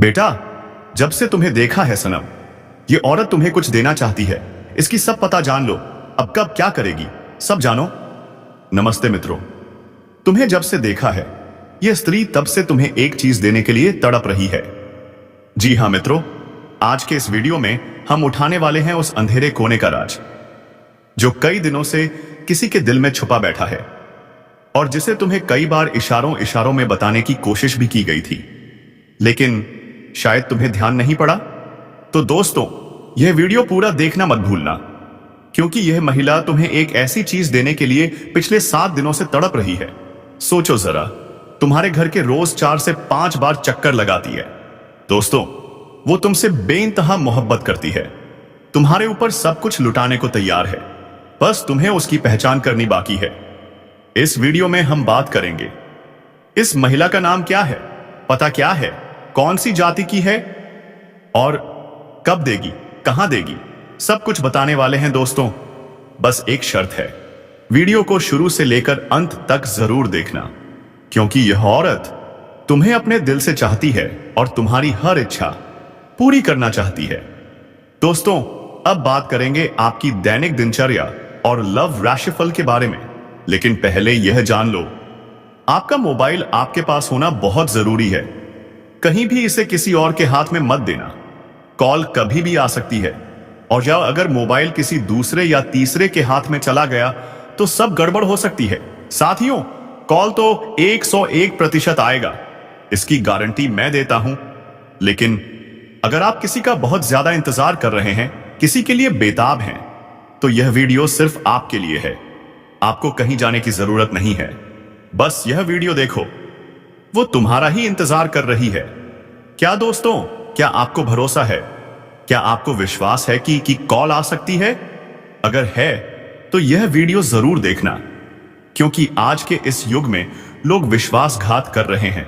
बेटा, जब से तुम्हें देखा है सनम, ये औरत तुम्हें कुछ देना चाहती है। इसकी सब पता जान लो। अब कब क्या करेगी सब जानो। नमस्ते मित्रों, तुम्हें जब से देखा है, यह स्त्री तब से तुम्हें एक चीज देने के लिए तड़प रही है। जी हां मित्रों, आज के इस वीडियो में हम उठाने वाले हैं उस अंधेरे कोने का राज जो कई दिनों से किसी के दिल में छुपा बैठा है और जिसे तुम्हें कई बार इशारों इशारों में बताने की कोशिश भी की गई थी, लेकिन शायद तुम्हें ध्यान नहीं पड़ा। तो दोस्तों, यह वीडियो पूरा देखना मत भूलना, क्योंकि यह महिला तुम्हें एक ऐसी चीज देने के लिए पिछले 7 दिनों से तड़प रही है। सोचो जरा, तुम्हारे घर के रोज 4 से 5 बार चक्कर लगाती है। दोस्तों, वो तुमसे बेइंतहा मोहब्बत करती है, तुम्हारे ऊपर सब कुछ लुटाने को तैयार है, बस तुम्हें उसकी पहचान करनी बाकी है। इस वीडियो में हम बात करेंगे इस महिला का नाम क्या है, पता क्या है, कौन सी जाति की है और कब देगी, कहां देगी, सब कुछ बताने वाले हैं दोस्तों। बस एक शर्त है, वीडियो को शुरू से लेकर अंत तक जरूर देखना, क्योंकि यह औरत तुम्हें अपने दिल से चाहती है और तुम्हारी हर इच्छा पूरी करना चाहती है। दोस्तों, अब बात करेंगे आपकी दैनिक दिनचर्या और लव राशिफल के बारे में, लेकिन पहले यह जान लो, आपका मोबाइल आपके पास होना बहुत जरूरी है। कहीं भी इसे किसी और के हाथ में मत देना। कॉल कभी भी आ सकती है, और या अगर मोबाइल किसी दूसरे या तीसरे के हाथ में चला गया तो सब गड़बड़ हो सकती है। साथियों, कॉल तो 101% आएगा, इसकी गारंटी मैं देता हूं। लेकिन अगर आप किसी का बहुत ज्यादा इंतजार कर रहे हैं, किसी के लिए बेताब हैं, तो यह वीडियो सिर्फ आपके लिए है। आपको कहीं जाने की जरूरत नहीं है, बस यह वीडियो देखो, वो तुम्हारा ही इंतजार कर रही है। क्या दोस्तों, क्या आपको भरोसा है, क्या आपको विश्वास है कि कॉल आ सकती है? अगर है तो यह वीडियो जरूर देखना, क्योंकि आज के इस युग में लोग विश्वासघात कर रहे हैं,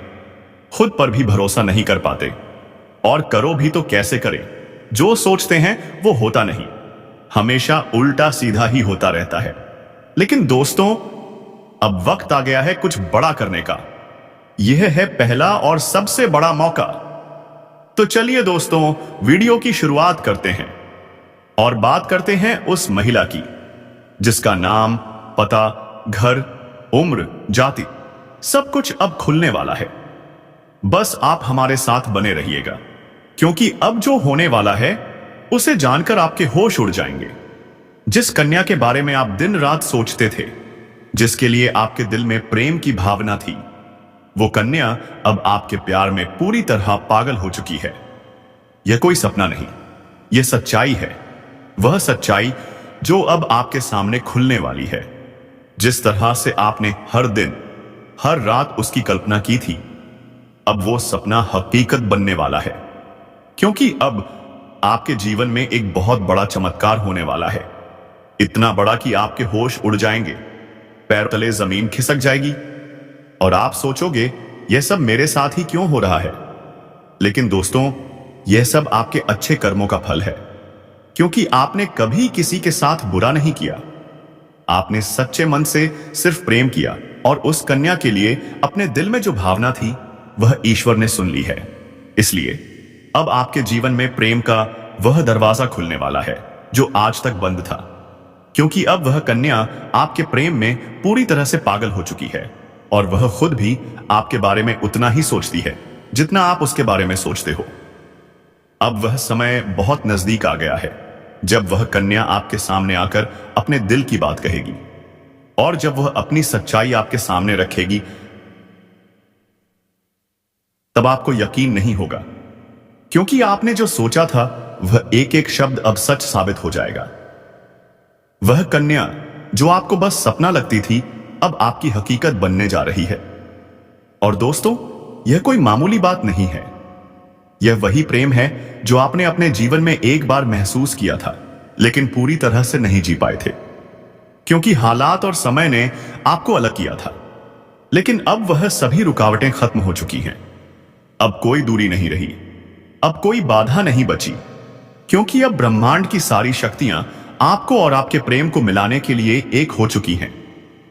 खुद पर भी भरोसा नहीं कर पाते, और करो भी तो कैसे करें। जो सोचते हैं वो होता नहीं, हमेशा उल्टा सीधा ही होता रहता है। लेकिन दोस्तों, अब वक्त आ गया है कुछ बड़ा करने का। यह है पहला और सबसे बड़ा मौका। तो चलिए दोस्तों, वीडियो की शुरुआत करते हैं और बात करते हैं उस महिला की जिसका नाम, पता, घर, उम्र, जाति सब कुछ अब खुलने वाला है। बस आप हमारे साथ बने रहिएगा, क्योंकि अब जो होने वाला है उसे जानकर आपके होश उड़ जाएंगे। जिस कन्या के बारे में आप दिन रात सोचते थे, जिसके लिए आपके दिल में प्रेम की भावना थी, वो कन्या अब आपके प्यार में पूरी तरह पागल हो चुकी है। यह कोई सपना नहीं, यह सच्चाई है। वह सच्चाई जो अब आपके सामने खुलने वाली है। जिस तरह से आपने हर दिन, हर रात उसकी कल्पना की थी, अब वो सपना हकीकत बनने वाला है। क्योंकि अब आपके जीवन में एक बहुत बड़ा चमत्कार होने वाला है, इतना बड़ा कि आपके होश उड़ जाएंगे, पैर तले जमीन खिसक जाएगी और आप सोचोगे यह सब मेरे साथ ही क्यों हो रहा है। लेकिन दोस्तों, यह सब आपके अच्छे कर्मों का फल है, क्योंकि आपने कभी किसी के साथ बुरा नहीं किया। आपने सच्चे मन से सिर्फ प्रेम किया, और उस कन्या के लिए अपने दिल में जो भावना थी वह ईश्वर ने सुन ली है। इसलिए अब आपके जीवन में प्रेम का वह दरवाजा खुलने वाला है जो आज तक बंद था, क्योंकि अब वह कन्या आपके प्रेम में पूरी तरह से पागल हो चुकी है, और वह खुद भी आपके बारे में उतना ही सोचती है जितना आप उसके बारे में सोचते हो। अब वह समय बहुत नजदीक आ गया है जब वह कन्या आपके सामने आकर अपने दिल की बात कहेगी, और जब वह अपनी सच्चाई आपके सामने रखेगी, तब आपको यकीन नहीं होगा, क्योंकि आपने जो सोचा था वह एक एक शब्द अब सच साबित हो जाएगा। वह कन्या जो आपको बस सपना लगती थी, अब आपकी हकीकत बनने जा रही है। और दोस्तों, यह कोई मामूली बात नहीं है, यह वही प्रेम है जो आपने अपने जीवन में एक बार महसूस किया था, लेकिन पूरी तरह से नहीं जी पाए थे, क्योंकि हालात और समय ने आपको अलग किया था। लेकिन अब वह सभी रुकावटें खत्म हो चुकी हैं। अब कोई दूरी नहीं रही, अब कोई बाधा नहीं बची, क्योंकि अब ब्रह्मांड की सारी शक्तियां आपको और आपके प्रेम को मिलाने के लिए एक हो चुकी हैं।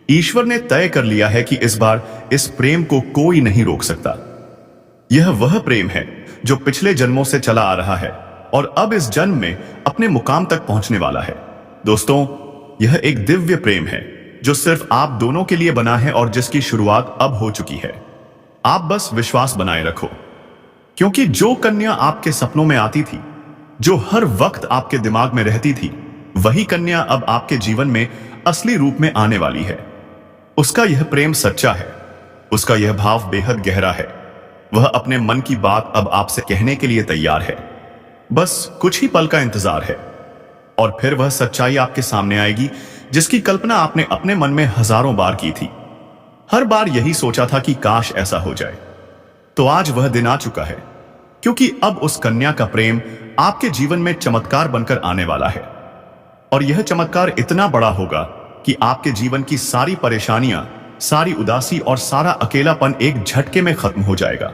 ईश्वर ने तय कर लिया है कि इस बार इस प्रेम को कोई नहीं रोक सकता। यह वह प्रेम है जो पिछले जन्मों से चला आ रहा है और अब इस जन्म में अपने मुकाम तक पहुंचने वाला है। दोस्तों, यह एक दिव्य प्रेम है जो सिर्फ आप दोनों के लिए बना है और जिसकी शुरुआत अब हो चुकी है। आप बस विश्वास बनाए रखो, क्योंकि जो कन्या आपके सपनों में आती थी, जो हर वक्त आपके दिमाग में रहती थी, वही कन्या अब आपके जीवन में असली रूप में आने वाली है। उसका यह प्रेम सच्चा है, उसका यह भाव बेहद गहरा है। वह अपने मन की बात अब आपसे कहने के लिए तैयार है। बस कुछ ही पल का इंतजार है और फिर वह सच्चाई आपके सामने आएगी जिसकी कल्पना आपने अपने मन में हजारों बार की थी। हर बार यही सोचा था कि काश ऐसा हो जाए। तो आज वह दिन आ चुका है, क्योंकि अब उस कन्या का प्रेम आपके जीवन में चमत्कार बनकर आने वाला है। और यह चमत्कार इतना बड़ा होगा कि आपके जीवन की सारी परेशानियां, सारी उदासी और सारा अकेलापन एक झटके में खत्म हो जाएगा।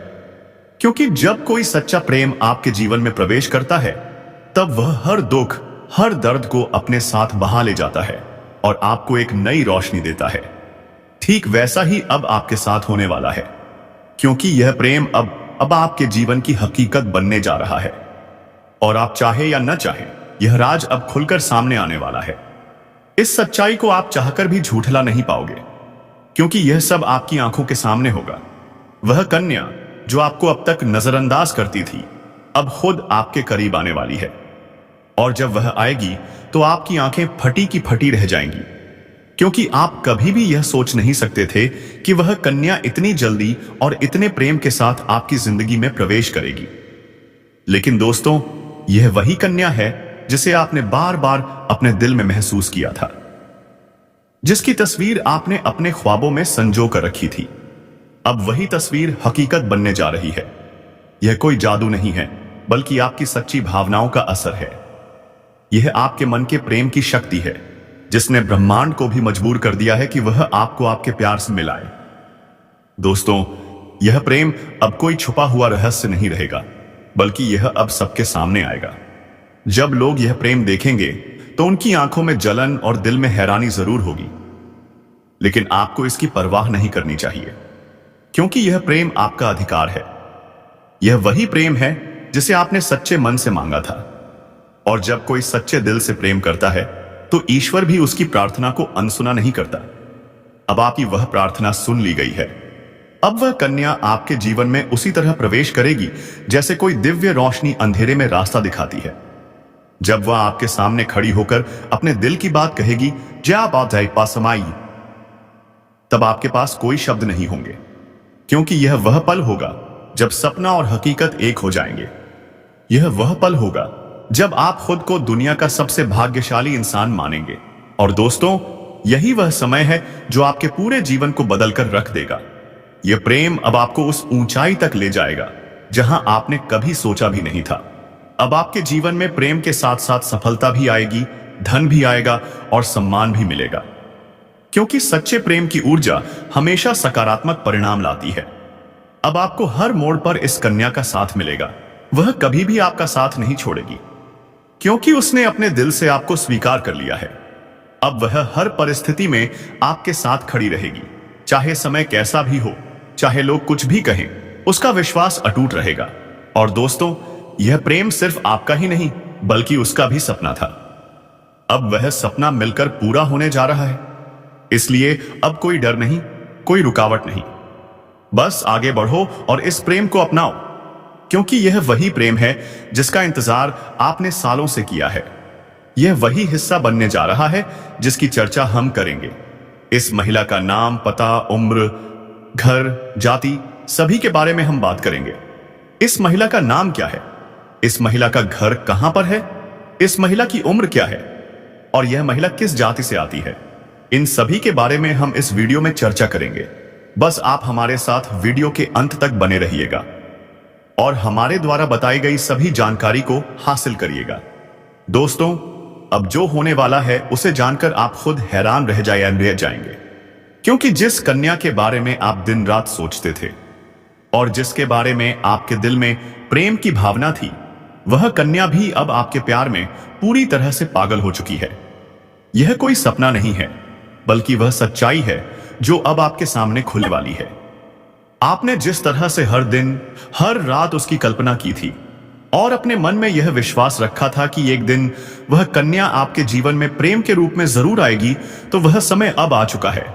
क्योंकि जब कोई सच्चा प्रेम आपके जीवन में प्रवेश करता है, तब वह हर दुख, हर दर्द को अपने साथ बहा ले जाता है और आपको एक नई रोशनी देता है। ठीक वैसा ही अब आपके साथ होने वाला है, क्योंकि यह प्रेम अब आपके जीवन की हकीकत बनने जा रहा है। और आप चाहे या न चाहे, यह राज अब खुलकर सामने आने वाला है। इस सच्चाई को आप चाहकर भी झूठला नहीं पाओगे, क्योंकि यह सब आपकी आंखों के सामने होगा। वह कन्या जो आपको अब तक नजरअंदाज करती थी, अब खुद आपके करीब आने वाली है। और जब वह आएगी तो आपकी आंखें फटी की फटी रह जाएंगी, क्योंकि आप कभी भी यह सोच नहीं सकते थे कि वह कन्या इतनी जल्दी और इतने प्रेम के साथ आपकी जिंदगी में प्रवेश करेगी। लेकिन दोस्तों, यह वही कन्या है जिसे आपने बार बार अपने दिल में महसूस किया था, जिसकी तस्वीर आपने अपने ख्वाबों में संजो कर रखी थी। अब वही तस्वीर हकीकत बनने जा रही है। यह कोई जादू नहीं है, बल्कि आपकी सच्ची भावनाओं का असर है। यह आपके मन के प्रेम की शक्ति है, जिसने ब्रह्मांड को भी मजबूर कर दिया है कि वह आपको आपके प्यार से मिलाए। दोस्तों, यह प्रेम अब कोई छुपा हुआ रहस्य नहीं रहेगा, बल्कि यह अब सबके सामने आएगा। जब लोग यह प्रेम देखेंगे तो उनकी आंखों में जलन और दिल में हैरानी जरूर होगी, लेकिन आपको इसकी परवाह नहीं करनी चाहिए, क्योंकि यह प्रेम आपका अधिकार है। यह वही प्रेम है जिसे आपने सच्चे मन से मांगा था। और जब कोई सच्चे दिल से प्रेम करता है तो ईश्वर भी उसकी प्रार्थना को अनसुना नहीं करता। अब आपकी वह प्रार्थना सुन ली गई है। अब वह कन्या आपके जीवन में उसी तरह प्रवेश करेगी जैसे कोई दिव्य रोशनी अंधेरे में रास्ता दिखाती है। जब वह आपके सामने खड़ी होकर अपने दिल की बात कहेगी, जय बात है पासमाई, तब आपके पास कोई शब्द नहीं होंगे, क्योंकि यह वह पल होगा जब सपना और हकीकत एक हो जाएंगे। यह वह पल होगा जब आप खुद को दुनिया का सबसे भाग्यशाली इंसान मानेंगे। और दोस्तों, यही वह समय है जो आपके पूरे जीवन को बदलकर रख देगा। यह प्रेम अब आपको उस ऊंचाई तक ले जाएगा जहां आपने कभी सोचा भी नहीं था। अब आपके जीवन में प्रेम के साथ साथ सफलता भी आएगी, धन भी आएगा और सम्मान भी मिलेगा, क्योंकि सच्चे प्रेम की ऊर्जा हमेशा सकारात्मक परिणाम लाती है। अब आपको हर मोड़ पर इस कन्या का साथ मिलेगा। वह कभी भी आपका साथ नहीं छोड़ेगी, क्योंकि उसने अपने दिल से आपको स्वीकार कर लिया है। अब वह हर परिस्थिति में आपके साथ खड़ी रहेगी, चाहे समय कैसा भी हो, चाहे लोग कुछ भी कहें, उसका विश्वास अटूट रहेगा। और दोस्तों, यह प्रेम सिर्फ आपका ही नहीं, बल्कि उसका भी सपना था। अब वह सपना मिलकर पूरा होने जा रहा है, इसलिए अब कोई डर नहीं, कोई रुकावट नहीं। बस आगे बढ़ो और इस प्रेम को अपनाओ, क्योंकि यह वही प्रेम है जिसका इंतजार आपने सालों से किया है। यह वही हिस्सा बनने जा रहा है जिसकी चर्चा हम करेंगे। इस महिला का नाम, पता, उम्र, घर, जाति, सभी के बारे में हम बात करेंगे। इस महिला का नाम क्या है? इस महिला का घर कहां पर है? इस महिला की उम्र क्या है? और यह महिला किस जाति से आती है? इन सभी के बारे में हम इस वीडियो में चर्चा करेंगे। बस आप हमारे साथ वीडियो के अंत तक बने रहिएगा और हमारे द्वारा बताई गई सभी जानकारी को हासिल करिएगा। दोस्तों, अब जो होने वाला है उसे जानकर आप खुद हैरान रह जाएंगे, क्योंकि जिस कन्या के बारे में आप दिन रात सोचते थे और जिसके बारे में आपके दिल में प्रेम की भावना थी, वह कन्या भी अब आपके प्यार में पूरी तरह से पागल हो चुकी है। यह कोई सपना नहीं है, बल्कि वह सच्चाई है जो अब आपके सामने खुलने वाली है। आपने जिस तरह से हर दिन हर रात उसकी कल्पना की थी और अपने मन में यह विश्वास रखा था कि एक दिन वह कन्या आपके जीवन में प्रेम के रूप में जरूर आएगी, तो वह समय अब आ चुका है।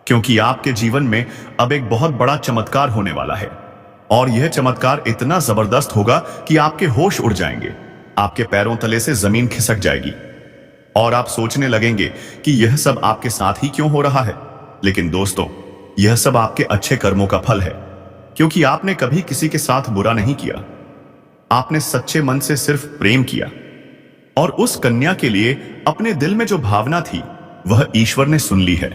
क्योंकि आपके जीवन में अब एक बहुत बड़ा चमत्कार होने वाला है और यह चमत्कार इतना जबरदस्त होगा कि आपके होश उड़ जाएंगे, आपके पैरों तले से जमीन खिसक जाएगी और आप सोचने लगेंगे कि यह सब आपके साथ ही क्यों हो रहा है। लेकिन दोस्तों, यह सब आपके अच्छे कर्मों का फल है, क्योंकि आपने कभी किसी के साथ बुरा नहीं किया। आपने सच्चे मन से सिर्फ प्रेम किया और उस कन्या के लिए अपने दिल में जो भावना थी वह ईश्वर ने सुन ली है।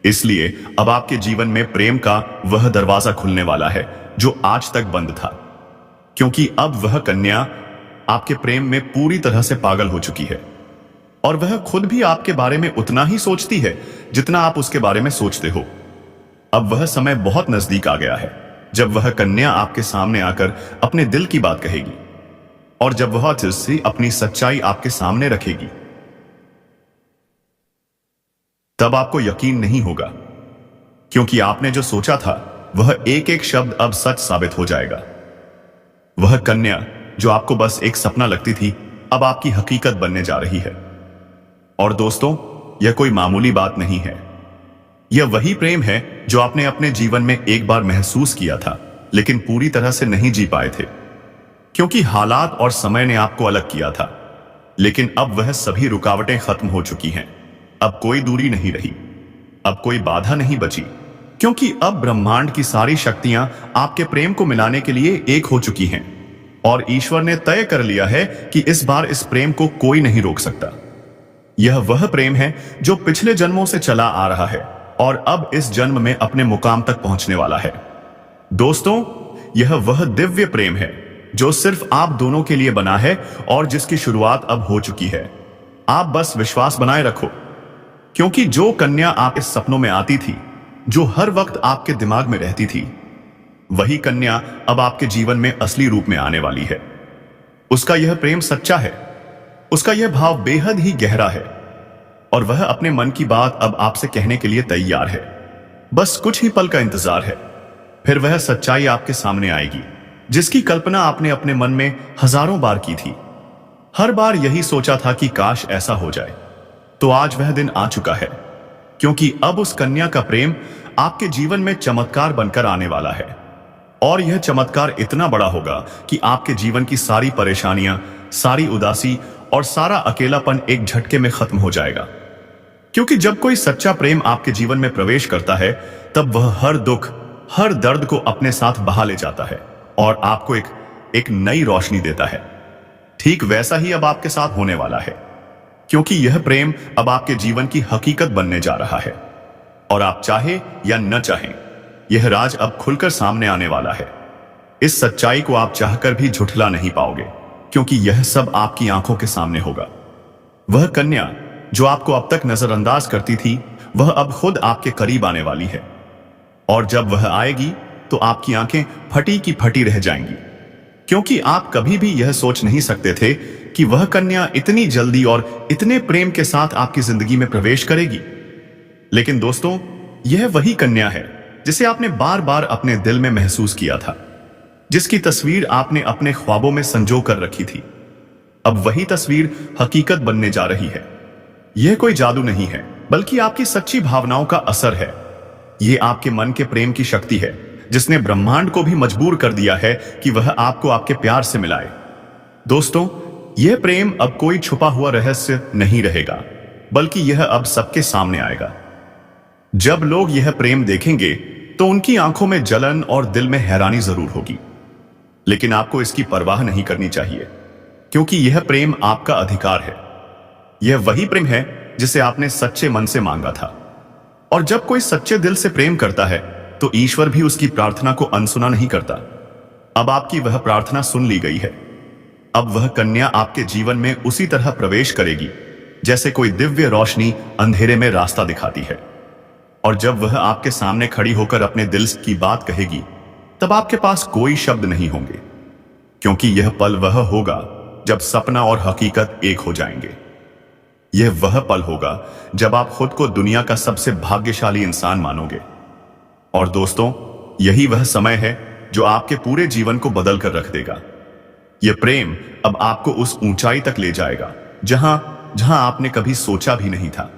इसलिए अब आपके जीवन में प्रेम का वह दरवाजा खुलने वाला है जो आज तक बंद था, क्योंकि अब वह कन्या आपके प्रेम में पूरी तरह से पागल हो चुकी है और वह खुद भी आपके बारे में उतना ही सोचती है जितना आप उसके बारे में सोचते हो। अब वह समय बहुत नजदीक आ गया है जब वह कन्या आपके सामने आकर अपने दिल की बात कहेगी और जब वह से अपनी सच्चाई आपके सामने रखेगी, तब आपको यकीन नहीं होगा, क्योंकि आपने जो सोचा था वह एक एक शब्द अब सच साबित हो जाएगा। वह कन्या जो आपको बस एक सपना लगती थी, अब आपकी हकीकत बनने जा रही है। और दोस्तों, यह कोई मामूली बात नहीं है। यह वही प्रेम है जो आपने अपने जीवन में एक बार महसूस किया था, लेकिन पूरी तरह से नहीं जी पाए थे, क्योंकि हालात और समय ने आपको अलग किया था। लेकिन अब वह सभी रुकावटें खत्म हो चुकी हैं। अब कोई दूरी नहीं रही, अब कोई बाधा नहीं बची, क्योंकि अब ब्रह्मांड की सारी शक्तियां आपके प्रेम को मिलाने के लिए एक हो चुकी हैं और ईश्वर ने तय कर लिया है कि इस बार इस प्रेम को कोई नहीं रोक सकता। यह वह प्रेम है जो पिछले जन्मों से चला आ रहा है और अब इस जन्म में अपने मुकाम तक पहुंचने वाला है। दोस्तों, यह वह दिव्य प्रेम है जो सिर्फ आप दोनों के लिए बना है और जिसकी शुरुआत अब हो चुकी है। आप बस विश्वास बनाए रखो, क्योंकि जो कन्या आप इस सपनों में आती थी, जो हर वक्त आपके दिमाग में रहती थी, वही कन्या अब आपके जीवन में असली रूप में आने वाली है। उसका यह प्रेम सच्चा है, उसका यह भाव बेहद ही गहरा है और वह अपने मन की बात अब आपसे कहने के लिए तैयार है। बस कुछ ही पल का इंतजार है, फिर वह सच्चाई आपके सामने आएगी जिसकी कल्पना आपने अपने मन में हजारों बार की थी। हर बार यही सोचा था कि काश ऐसा हो जाए। तो आज वह दिन आ चुका है, क्योंकि अब उस कन्या का प्रेम आपके जीवन में चमत्कार बनकर आने वाला है और यह चमत्कार इतना बड़ा होगा कि आपके जीवन की सारी परेशानियां, सारी उदासी और सारा अकेलापन एक झटके में खत्म हो जाएगा। क्योंकि जब कोई सच्चा प्रेम आपके जीवन में प्रवेश करता है, तब वह हर दुख, हर दर्द को अपने साथ बहा ले जाता है और आपको एक नई रोशनी देता है। ठीक वैसा ही अब आपके साथ होने वाला है, क्योंकि यह प्रेम अब आपके जीवन की हकीकत बनने जा रहा है और आप चाहे या न चाहें, यह राज अब खुलकर सामने आने वाला है। इस सच्चाई को आप चाहकर भी झुठला नहीं पाओगे, क्योंकि यह सब आपकी आंखों के सामने होगा। वह कन्या जो आपको अब तक नजरअंदाज करती थी, वह अब खुद आपके करीब आने वाली है और जब वह आएगी तो आपकी आंखें फटी की फटी रह जाएंगी, क्योंकि आप कभी भी यह सोच नहीं सकते थे कि वह कन्या इतनी जल्दी और इतने प्रेम के साथ आपकी जिंदगी में प्रवेश करेगी। लेकिन दोस्तों, यह वही कन्या है जिसे आपने बार बार अपने दिल में महसूस किया था, जिसकी तस्वीर आपने अपने ख्वाबों में संजो कर रखी थी। अब वही तस्वीर हकीकत बनने जा रही है। यह कोई जादू नहीं है, बल्कि आपकी सच्ची भावनाओं का असर है। यह आपके मन के प्रेम की शक्ति है, जिसने ब्रह्मांड को भी मजबूर कर दिया है कि वह आपको आपके प्यार से मिलाए। दोस्तों, यह प्रेम अब कोई छुपा हुआ रहस्य नहीं रहेगा, बल्कि यह अब सबके सामने आएगा। जब लोग यह प्रेम देखेंगे तो उनकी आंखों में जलन और दिल में हैरानी जरूर होगी, लेकिन आपको इसकी परवाह नहीं करनी चाहिए, क्योंकि यह प्रेम आपका अधिकार है। यह वही प्रेम है जिसे आपने सच्चे मन से मांगा था। और जब कोई सच्चे दिल से प्रेम करता है तो ईश्वर भी उसकी प्रार्थना को अनसुना नहीं करता। अब आपकी वह प्रार्थना सुन ली गई है। अब वह कन्या आपके जीवन में उसी तरह प्रवेश करेगी जैसे कोई दिव्य रोशनी अंधेरे में रास्ता दिखाती है। और जब वह आपके सामने खड़ी होकर अपने दिल की बात कहेगी, तब आपके पास कोई शब्द नहीं होंगे, क्योंकि यह पल वह होगा जब सपना और हकीकत एक हो जाएंगे। यह वह पल होगा जब आप खुद को दुनिया का सबसे भाग्यशाली इंसान मानोगे। और दोस्तों, यही वह समय है जो आपके पूरे जीवन को बदल कर रख देगा। यह प्रेम अब आपको उस ऊंचाई तक ले जाएगा जहां जहां आपने कभी सोचा भी नहीं था।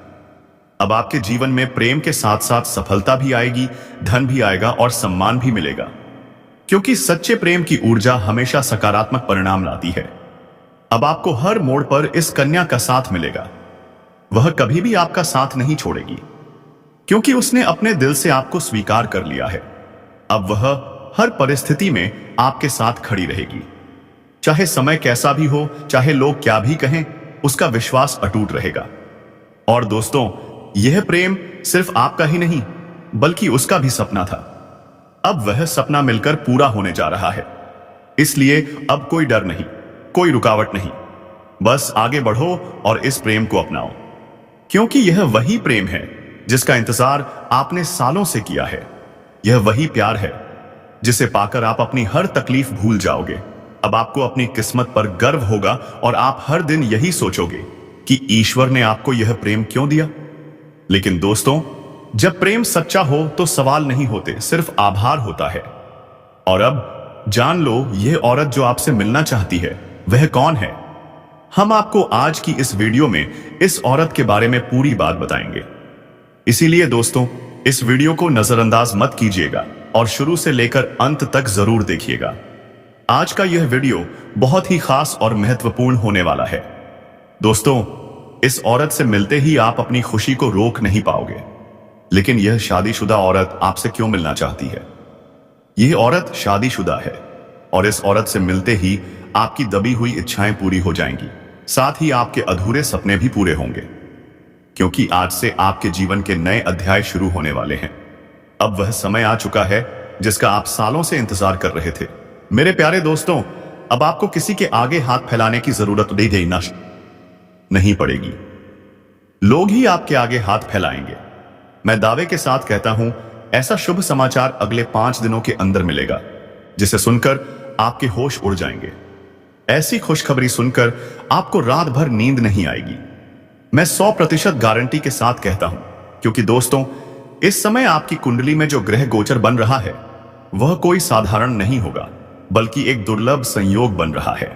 अब आपके जीवन में प्रेम के साथ साथ सफलता भी आएगी, धन भी आएगा और सम्मान भी मिलेगा, क्योंकि सच्चे प्रेम की ऊर्जा हमेशा सकारात्मक परिणाम लाती है। अब आपको हर मोड़ पर इस कन्या का साथ मिलेगा। वह कभी भी आपका साथ नहीं छोड़ेगी, क्योंकि उसने अपने दिल से आपको स्वीकार कर लिया है। अब वह हर परिस्थिति में आपके साथ खड़ी रहेगी, चाहे समय कैसा भी हो, चाहे लोग क्या भी कहें, उसका विश्वास अटूट रहेगा। और दोस्तों, यह प्रेम सिर्फ आपका ही नहीं बल्कि उसका भी सपना था। अब वह सपना मिलकर पूरा होने जा रहा है, इसलिए अब कोई डर नहीं, कोई रुकावट नहीं। बस आगे बढ़ो और इस प्रेम को अपनाओ, क्योंकि यह वही प्रेम है जिसका इंतजार आपने सालों से किया है। यह वही प्यार है जिसे पाकर आप अपनी हर तकलीफ भूल जाओगे। अब आपको अपनी किस्मत पर गर्व होगा और आप हर दिन यही सोचोगे कि ईश्वर ने आपको यह प्रेम क्यों दिया। लेकिन दोस्तों, जब प्रेम सच्चा हो तो सवाल नहीं होते, सिर्फ आभार होता है। और अब जान लो, यह औरत जो आपसे मिलना चाहती है वह कौन है। हम आपको आज की इस वीडियो में इस औरत के बारे में पूरी बात बताएंगे। इसीलिए दोस्तों, इस वीडियो को नजरअंदाज मत कीजिएगा और शुरू से लेकर अंत तक जरूर देखिएगा। आज का यह वीडियो बहुत ही खास और महत्वपूर्ण होने वाला है। दोस्तों, इस औरत से मिलते ही आप अपनी खुशी को रोक नहीं पाओगे। लेकिन यह शादीशुदा औरत आपसे क्यों मिलना चाहती है? यह औरत शादीशुदा है और इस औरत से मिलते ही आपकी दबी हुई इच्छाएं पूरी हो जाएंगी, साथ ही आपके अधूरे सपने भी पूरे होंगे, क्योंकि आज से आपके जीवन के नए अध्याय शुरू होने वाले हैं। अब वह समय आ चुका है जिसका आप सालों से इंतजार कर रहे थे। मेरे प्यारे दोस्तों, अब आपको किसी के आगे हाथ फैलाने की जरूरत नहीं पड़ेगी। लोग ही आपके आगे हाथ फैलाएंगे। मैं दावे के साथ कहता हूं, ऐसा शुभ समाचार अगले 5 दिनों के अंदर मिलेगा जिसे सुनकर आपके होश उड़ जाएंगे। ऐसी खुशखबरी सुनकर आपको रात भर नींद नहीं आएगी। मैं 100% गारंटी के साथ कहता हूं, क्योंकि दोस्तों, इस समय आपकी कुंडली में जो ग्रह गोचर बन रहा है वह कोई साधारण नहीं होगा, बल्कि एक दुर्लभ संयोग बन रहा है।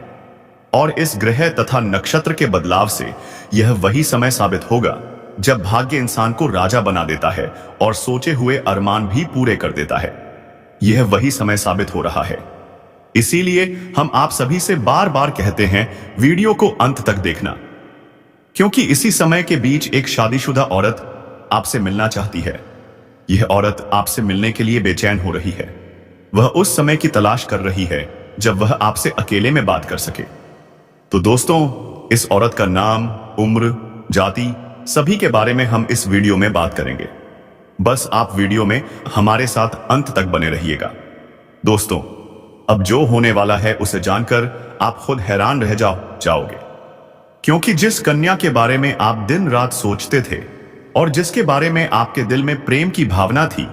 और इस ग्रह तथा नक्षत्र के बदलाव से यह वही समय साबित होगा जब भाग्य इंसान को राजा बना देता है और सोचे हुए अरमान भी पूरे कर देता है। यह वही समय साबित हो रहा है। इसीलिए हम आप सभी से बार बार कहते हैं, वीडियो को अंत तक देखना, क्योंकि इसी समय के बीच एक शादीशुदा औरत आपसे मिलना चाहती है। यह औरत आपसे मिलने के लिए बेचैन हो रही है। वह उस समय की तलाश कर रही है जब वह आपसे अकेले में बात कर सके। तो दोस्तों, इस औरत का नाम, उम्र, जाति, सभी के बारे में हम इस वीडियो में बात करेंगे। बस आप वीडियो में हमारे साथ अंत तक बने रहिएगा। दोस्तों, अब जो होने वाला है उसे जानकर आप खुद हैरान रह जाओगे, क्योंकि जिस कन्या के बारे में आप दिन रात सोचते थे और जिसके बारे में आपके दिल में प्रेम की भावना थी,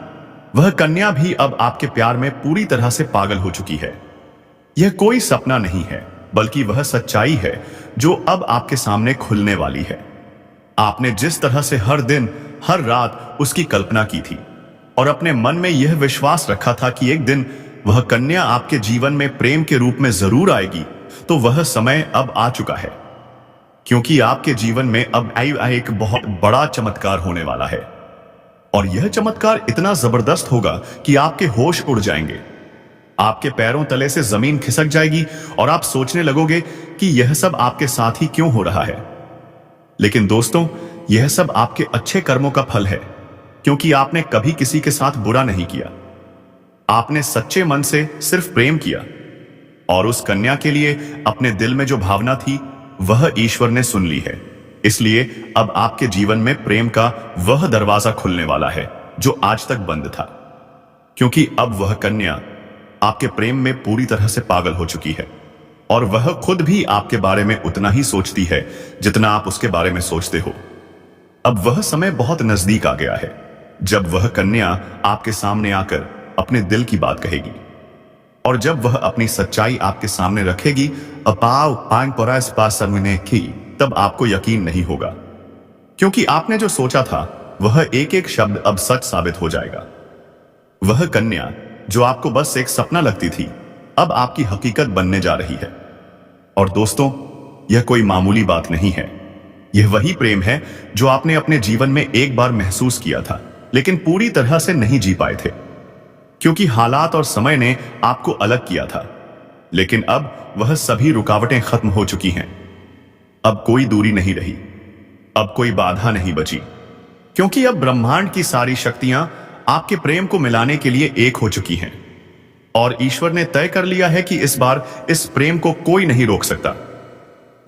वह कन्या भी अब आपके प्यार में पूरी तरह से पागल हो चुकी है। यह कोई सपना नहीं है, बल्कि वह सच्चाई है जो अब आपके सामने खुलने वाली है। आपने जिस तरह से हर दिन हर रात उसकी कल्पना की थी और अपने मन में यह विश्वास रखा था कि एक दिन वह कन्या आपके जीवन में प्रेम के रूप में जरूर आएगी, तो वह समय अब आ चुका है, क्योंकि आपके जीवन में अब एक बहुत बड़ा चमत्कार होने वाला है। और यह चमत्कार इतना जबरदस्त होगा कि आपके होश उड़ जाएंगे, आपके पैरों तले से जमीन खिसक जाएगी और आप सोचने लगोगे कि यह सब आपके साथ ही क्यों हो रहा है। लेकिन दोस्तों, यह सब आपके अच्छे कर्मों का फल है, क्योंकि आपने कभी किसी के साथ बुरा नहीं किया। आपने सच्चे मन से सिर्फ प्रेम किया और उस कन्या के लिए अपने दिल में जो भावना थी वह ईश्वर ने सुन ली है। इसलिए अब आपके जीवन में प्रेम का वह दरवाजा खुलने वाला है जो आज तक बंद था, क्योंकि अब वह कन्या आपके प्रेम में पूरी तरह से पागल हो चुकी है और वह खुद भी आपके बारे में उतना ही सोचती है जितना आप उसके बारे में सोचते हो। अब वह समय बहुत नजदीक आ गया है जब वह कन्या आपके सामने आकर अपने दिल की बात कहेगी, और जब वह अपनी सच्चाई आपके सामने रखेगी, तब आपको यकीन नहीं होगा, क्योंकि आपने जो सोचा था वह एक एक शब्द अब सच साबित हो जाएगा। वह कन्या जो आपको बस एक सपना लगती थी, अब आपकी हकीकत बनने जा रही है। और दोस्तों, यह कोई मामूली बात नहीं है। यह वही प्रेम है जो आपने अपने जीवन में एक बार महसूस किया था, लेकिन पूरी तरह से नहीं जी पाए थे, क्योंकि हालात और समय ने आपको अलग किया था। लेकिन अब वह सभी रुकावटें खत्म हो चुकी हैं। अब कोई दूरी नहीं रही, अब कोई बाधा नहीं बची, क्योंकि अब ब्रह्मांड की सारी शक्तियां आपके प्रेम को मिलाने के लिए एक हो चुकी हैं। और ईश्वर ने तय कर लिया है कि इस बार इस प्रेम को कोई नहीं रोक सकता।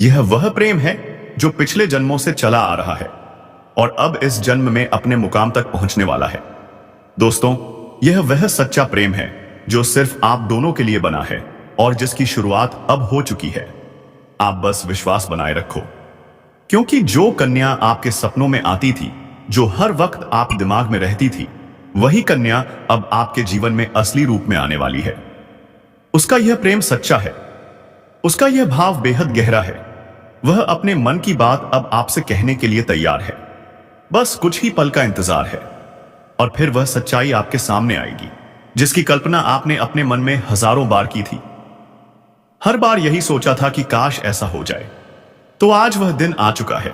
यह वह प्रेम है जो पिछले जन्मों से चला आ रहा है और अब इस जन्म में अपने मुकाम तक पहुंचने वाला है। दोस्तों, यह वह सच्चा प्रेम है जो सिर्फ आप दोनों के लिए बना है और जिसकी शुरुआत अब हो चुकी है। आप बस विश्वास बनाए रखो, क्योंकि जो कन्या आपके सपनों में आती थी, जो हर वक्त आप दिमाग में रहती थी, वही कन्या अब आपके जीवन में असली रूप में आने वाली है। उसका यह प्रेम सच्चा है, उसका यह भाव बेहद गहरा है। वह अपने मन की बात अब आपसे कहने के लिए तैयार है। बस कुछ ही पल का इंतजार है और फिर वह सच्चाई आपके सामने आएगी, जिसकी कल्पना आपने अपने मन में हजारों बार की थी। हर बार यही सोचा था कि काश ऐसा हो जाए। तो आज वह दिन आ चुका है,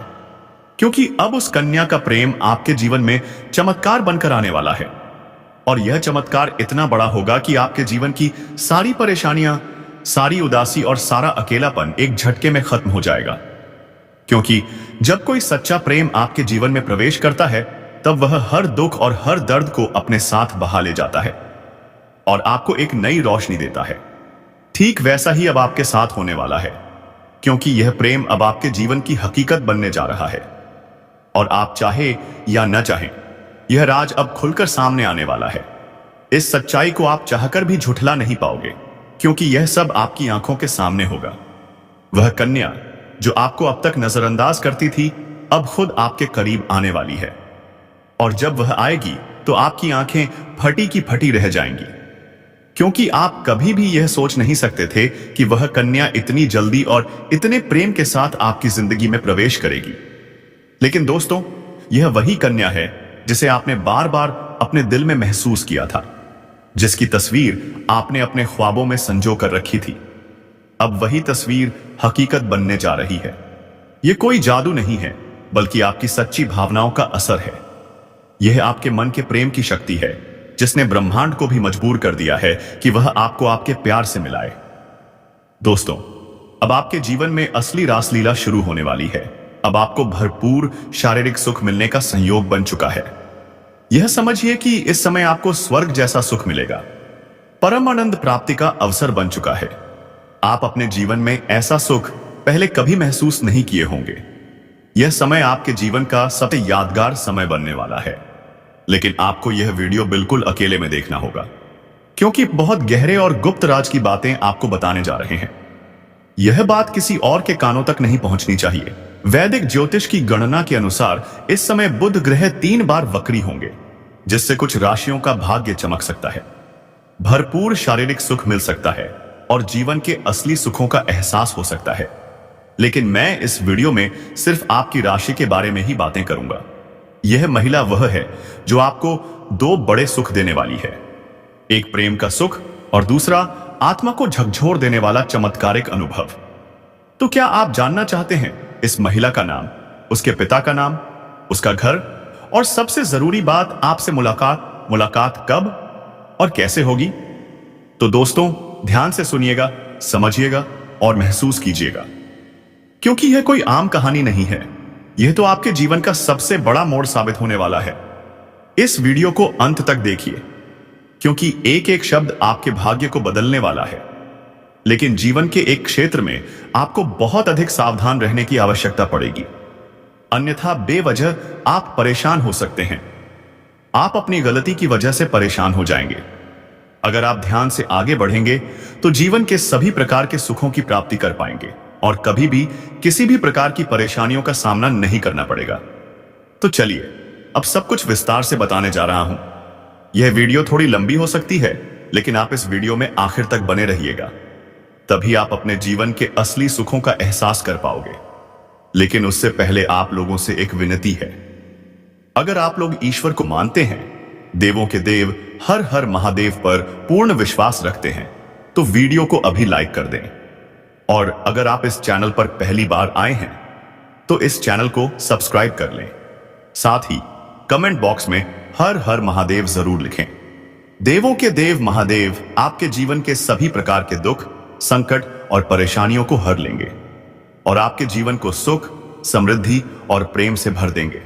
क्योंकि अब उस कन्या का प्रेम आपके जीवन में चमत्कार बनकर आने वाला है। और यह चमत्कार इतना बड़ा होगा कि आपके जीवन की सारी परेशानियां, सारी उदासी और सारा अकेलापन एक झटके में खत्म हो जाएगा। क्योंकि जब कोई सच्चा प्रेम आपके जीवन में प्रवेश करता है, तब वह हर दुख और हर दर्द को अपने साथ बहा ले जाता है और आपको एक नई रोशनी देता है। ठीक वैसा ही अब आपके साथ होने वाला है, क्योंकि यह प्रेम अब आपके जीवन की हकीकत बनने जा रहा है। और आप चाहे या न चाहें, यह राज अब खुलकर सामने आने वाला है। इस सच्चाई को आप चाहकर भी झुठला नहीं पाओगे, क्योंकि यह सब आपकी आंखों के सामने होगा। वह कन्या जो आपको अब तक नजरअंदाज करती थी, अब खुद आपके करीब आने वाली है। और जब वह आएगी तो आपकी आंखें फटी की फटी रह जाएंगी, क्योंकि आप कभी भी यह सोच नहीं सकते थे कि वह कन्या इतनी जल्दी और इतने प्रेम के साथ आपकी जिंदगी में प्रवेश करेगी। लेकिन दोस्तों, यह वही कन्या है जिसे आपने बार बार अपने दिल में महसूस किया था, जिसकी तस्वीर आपने अपने ख्वाबों में संजो कर रखी थी। अब वही तस्वीर हकीकत बनने जा रही है। यह कोई जादू नहीं है, बल्कि आपकी सच्ची भावनाओं का असर है। यह आपके मन के प्रेम की शक्ति है, जिसने ब्रह्मांड को भी मजबूर कर दिया है कि वह आपको आपके प्यार से मिलाए। दोस्तों, अब आपके जीवन में असली रासलीला शुरू होने वाली है। अब आपको भरपूर शारीरिक सुख मिलने का संयोग बन चुका है। यह समझिए कि इस समय आपको स्वर्ग जैसा सुख मिलेगा। परम आनंद प्राप्ति का अवसर बन चुका है। आप अपने जीवन में ऐसा सुख पहले कभी महसूस नहीं किए होंगे। यह समय आपके जीवन का सबसे यादगार समय बनने वाला है। लेकिन आपको यह वीडियो बिल्कुल अकेले में देखना होगा, क्योंकि बहुत गहरे और गुप्त राज की बातें आपको बताने जा रहे हैं। यह बात किसी और के कानों तक नहीं पहुंचनी चाहिए। वैदिक ज्योतिष की गणना के अनुसार इस समय बुध ग्रह 3 बार वक्री होंगे, जिससे कुछ राशियों का भाग्य चमक सकता है, भरपूर शारीरिक सुख मिल सकता है और जीवन के असली सुखों का एहसास हो सकता है। लेकिन मैं इस वीडियो में सिर्फ आपकी राशि के बारे में ही बातें करूंगा। यह महिला वह है जो आपको 2 बड़े सुख देने वाली है, एक प्रेम का सुख और दूसरा आत्मा को झकझोर देने वाला चमत्कारिक अनुभव। तो क्या आप जानना चाहते हैं इस महिला का नाम, उसके पिता का नाम, उसका घर और सबसे जरूरी बात, आपसे मुलाकात कब और कैसे होगी? तो दोस्तों, ध्यान से सुनिएगा, समझिएगा और महसूस कीजिएगा, क्योंकि यह कोई आम कहानी नहीं है। यह तो आपके जीवन का सबसे बड़ा मोड़ साबित होने वाला है। इस वीडियो को अंत तक देखिए, क्योंकि एक एक शब्द आपके भाग्य को बदलने वाला है। लेकिन जीवन के एक क्षेत्र में आपको बहुत अधिक सावधान रहने की आवश्यकता पड़ेगी, अन्यथा बेवजह आप परेशान हो सकते हैं। आप अपनी गलती की वजह से परेशान हो जाएंगे। अगर आप ध्यान से आगे बढ़ेंगे तो जीवन के सभी प्रकार के सुखों की प्राप्ति कर पाएंगे और कभी भी किसी भी प्रकार की परेशानियों का सामना नहीं करना पड़ेगा। तो चलिए, अब सब कुछ विस्तार से बताने जा रहा हूं। यह वीडियो थोड़ी लंबी हो सकती है, लेकिन आप इस वीडियो में आखिर तक बने रहिएगा, तभी आप अपने जीवन के असली सुखों का एहसास कर पाओगे। लेकिन उससे पहले आप लोगों से एक विनती है। अगर आप लोग ईश्वर को मानते हैं देवों के देव हर हर महादेव पर पूर्ण विश्वास रखते हैं तो वीडियो को अभी लाइक कर दें। और अगर आप इस चैनल पर पहली बार आए हैं तो इस चैनल को सब्सक्राइब कर लें। साथ ही कमेंट बॉक्स में हर हर महादेव जरूर लिखें। देवों के देव महादेव आपके जीवन के सभी प्रकार के दुख, संकट और परेशानियों को हर लेंगे और आपके जीवन को सुख, समृद्धि और प्रेम से भर देंगे।